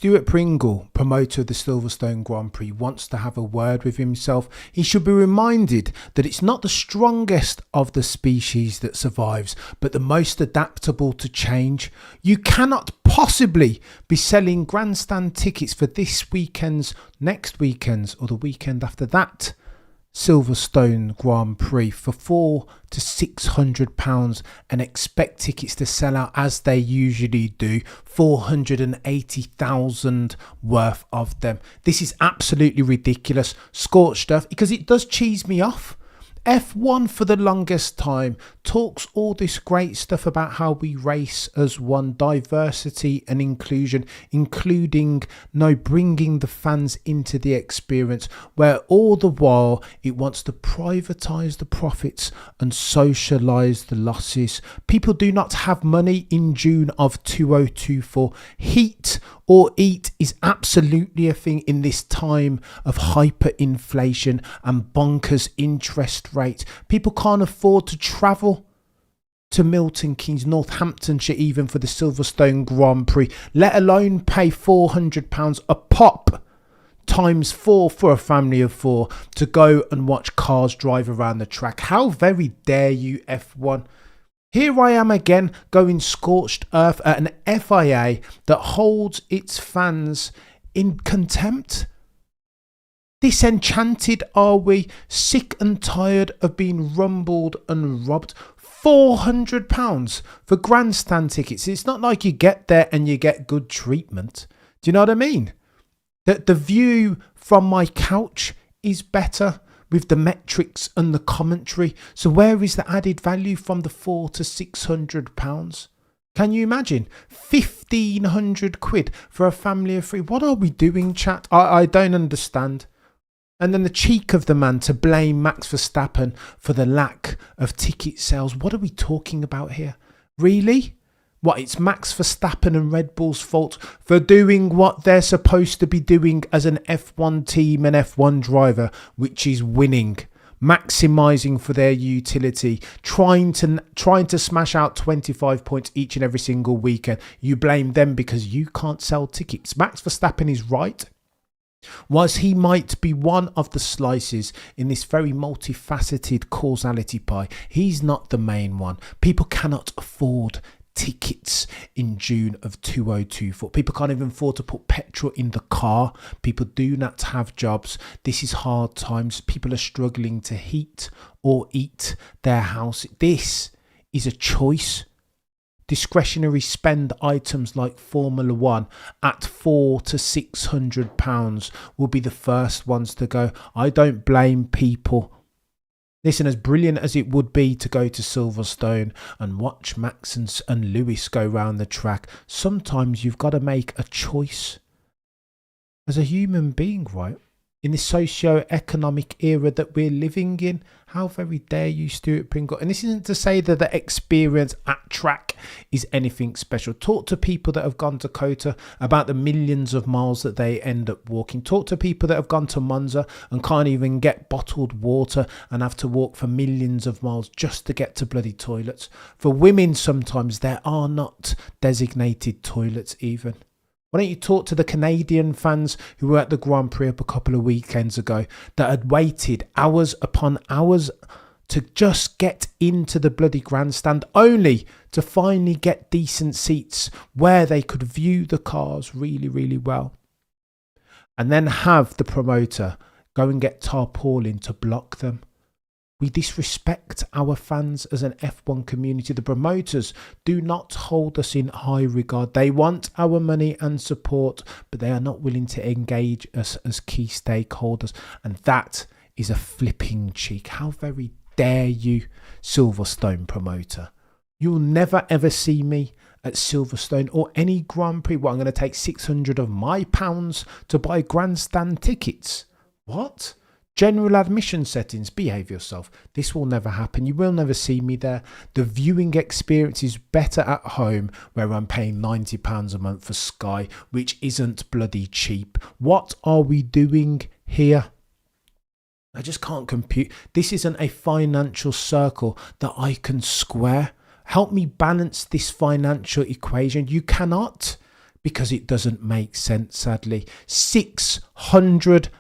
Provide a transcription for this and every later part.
Stuart Pringle, promoter of the Silverstone Grand Prix, wants to have a word with himself. He should be reminded that it's not the strongest of the species that survives, but the most adaptable to change. You cannot possibly be selling grandstand tickets for this weekend's, next weekend's, or the weekend after that Silverstone Grand Prix for £400 to £600 and expect tickets to sell out as they usually do, 480,000 worth of them. This is absolutely ridiculous. Scorched earth, because it does cheese me off. F1 for the longest time talks all this great stuff about how we race as one, diversity and inclusion, including bringing the fans into the experience, where all the while it wants to privatise the profits and socialise the losses. People do not have money in June of 2024. Heat or eat is absolutely a thing in this time of hyperinflation and bonkers interest rates. People can't afford to travel to Milton Keynes, Northamptonshire, even for the Silverstone Grand Prix, let alone pay £400 a pop times 4 for a family of 4 to go and watch cars drive around the track. How very dare you, F1? Here I am again going scorched earth at an FIA that holds its fans in contempt. Disenchanted are we, sick and tired of being rumbled and robbed. £400 for grandstand tickets. It's not like you get there and you get good treatment. Do you know what I mean? That the view from my couch is better with the metrics and the commentary. So where is the added value from the £400 to £600? Can you imagine? 1,500 quid for a family of 3. What are we doing, chat? I don't understand. And then the cheek of the man to blame Max Verstappen for the lack of ticket sales. What are we talking about here? Really? What, it's Max Verstappen and Red Bull's fault for doing what they're supposed to be doing as an F1 team and F1 driver, which is winning, maximising for their utility, trying to smash out 25 points each and every single weekend. You blame them because you can't sell tickets. Max Verstappen is right. Whilst he might be one of the slices in this very multifaceted causality pie, he's not the main one. People cannot afford tickets in June of 2024. People can't even afford to put petrol in the car. People do not have jobs. This is hard times. People are struggling to heat or eat their house. This is a choice. Discretionary spend items like Formula One at £400 to £600 will be the first ones to go. I don't blame people. Listen, as brilliant as it would be to go to Silverstone and watch Max and Lewis go round the track, sometimes you've got to make a choice as a human being, right? In this socio-economic era that we're living in, how very dare you, Stuart Pringle? And this isn't to say that the experience at track is anything special. Talk to people that have gone to Kota about the millions of miles that they end up walking. Talk to people that have gone to Monza and can't even get bottled water and have to walk for millions of miles just to get to bloody toilets. For women, sometimes there are not designated toilets even. Why don't you talk to the Canadian fans who were at the Grand Prix up a couple of weekends ago that had waited hours upon hours to just get into the bloody grandstand, only to finally get decent seats where they could view the cars really, really well. And then have the promoter go and get tarpaulin to block them. We disrespect our fans as an F1 community. The promoters do not hold us in high regard. They want our money and support, but they are not willing to engage us as key stakeholders. And that is a flipping cheek. How very dare you, Silverstone promoter? You'll never ever see me at Silverstone or any Grand Prix. Well, I'm going to take 600 of my pounds to buy grandstand tickets. What? General admission settings, behave yourself. This will never happen. You will never see me there. The viewing experience is better at home, where I'm paying £90 a month for Sky, which isn't bloody cheap. What are we doing here? I just can't compute. This isn't a financial circle that I can square. Help me balance this financial equation. You cannot. because it doesn't make sense, sadly. £600.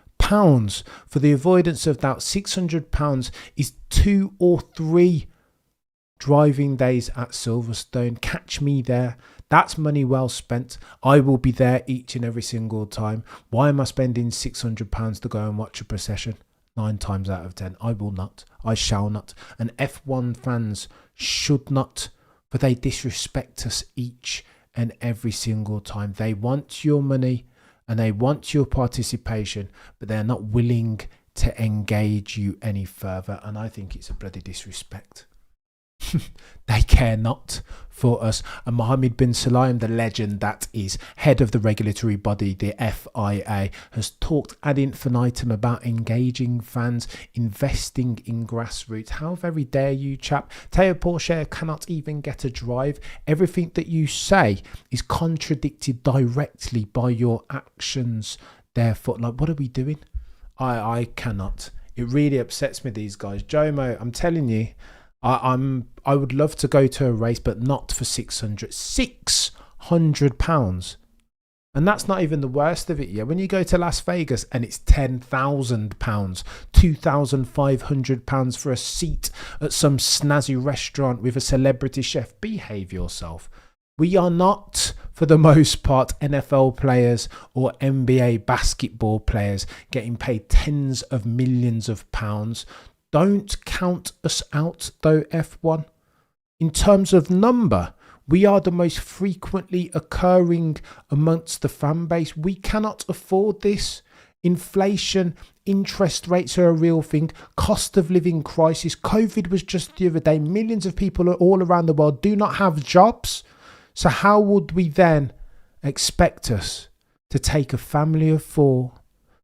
For the avoidance of doubt, £600 is 2 or 3 driving days at Silverstone. Catch me there. That's money well spent. I will be there each and every single time. Why am I spending £600 to go and watch a procession? 9 times out of 10, I will not. I shall not. And F1 fans should not, for they disrespect us each and every single time. They want your money and they want your participation, but they're not willing to engage you any further. And I think it's a bloody disrespect. They care not for us. And Mohammed bin Sulayem, the legend that is head of the regulatory body, the FIA, has talked ad infinitum about engaging fans, investing in grassroots. How very dare you, chap? Théo Pourchaire cannot even get a drive. Everything that you say is contradicted directly by your actions. Therefore, like, what are we doing? I cannot. It really upsets me, these guys. Jomo, I'm telling you, I would love to go to a race, but not for £600. And that's not even the worst of it. Yeah, when you go to Las Vegas and it's £10,000, £2,500 for a seat at some snazzy restaurant with a celebrity chef, behave yourself. We are not, for the most part, NFL players or NBA basketball players getting paid tens of millions of pounds. Don't count us out though, F1. In terms of number, we are the most frequently occurring amongst the fan base. We cannot afford this. Inflation, interest rates are a real thing. Cost of living crisis. COVID was just the other day. Millions of people all around the world do not have jobs. So how would we then expect us to take a family of 4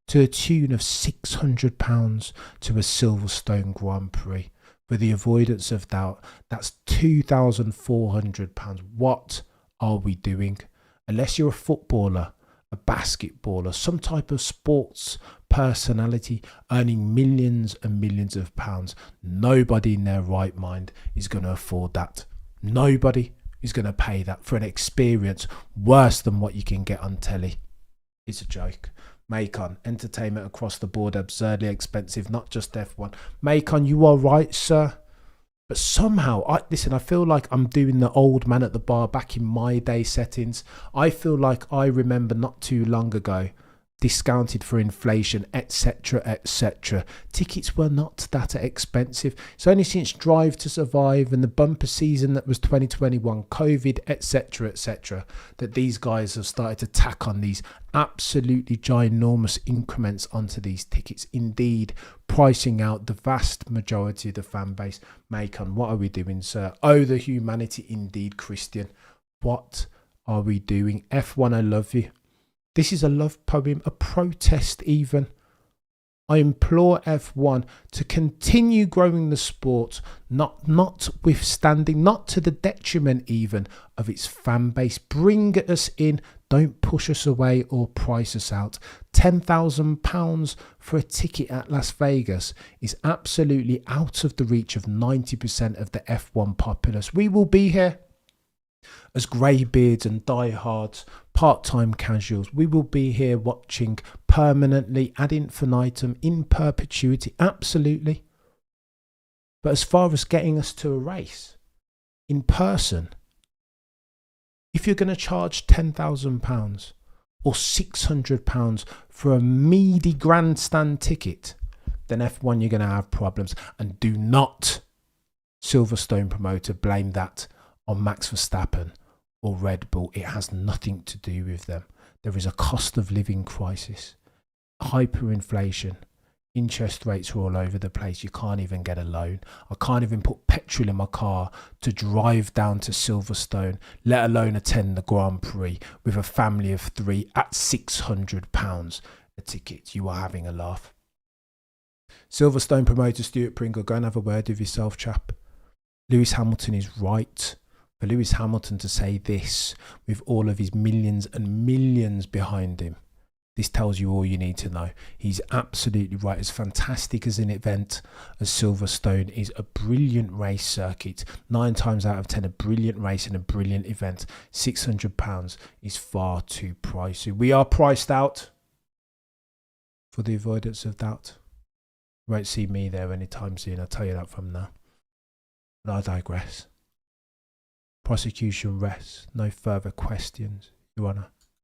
to a tune of £600 to a Silverstone Grand Prix? For the avoidance of doubt, that's £2,400. What are we doing? Unless you're a footballer, a basketballer, some type of sports personality earning millions and millions of pounds, nobody in their right mind is going to afford that. Nobody is going to pay that for an experience worse than what you can get on telly. It's a joke. Macon, entertainment across the board, absurdly expensive, not just F1. Macon, you are right, sir. But somehow, I feel like I'm doing the old man at the bar back in my day settings. I feel like I remember not too long ago, discounted for inflation, etc., etc. Tickets were not that expensive. It's only since Drive to Survive and the bumper season that was 2021, COVID, etc., etc., that these guys have started to tack on these absolutely ginormous increments onto these tickets. Indeed, pricing out the vast majority of the fan base. Macon, what are we doing, sir? Oh, the humanity indeed, Christian. What are we doing? F1, I love you. This is a love poem, a protest even. I implore F1 to continue growing the sport, notwithstanding, not to the detriment even of its fan base. Bring us in, don't push us away or price us out. £10,000 for a ticket at Las Vegas is absolutely out of the reach of 90% of the F1 populace. We will be here as greybeards and diehards, part-time casuals. We will be here watching permanently, ad infinitum, in perpetuity, absolutely. But as far as getting us to a race in person, if you're going to charge £10,000 or £600 for a meaty grandstand ticket, then F1, you're going to have problems. And do not, Silverstone promoter, blame that on Max Verstappen or Red Bull. It has nothing to do with them. There is a cost of living crisis, hyperinflation, interest rates are all over the place. You can't even get a loan. I can't even put petrol in my car to drive down to Silverstone, let alone attend the Grand Prix with a family of 3 at £600 a ticket. You are having a laugh. Silverstone promoter Stuart Pringle, go and have a word with yourself, chap. Lewis Hamilton is right. For Lewis Hamilton to say this with all of his millions and millions behind him This tells you all you need to know. He's absolutely right. As fantastic as an event as Silverstone is, a brilliant race circuit. 9 times out of 10, a brilliant race and a brilliant event. £600 is far too pricey. We are priced out, for the avoidance of doubt. You won't see me there anytime soon, I'll tell you that from now. But I digress. Prosecution rests. No further questions, Your Honour.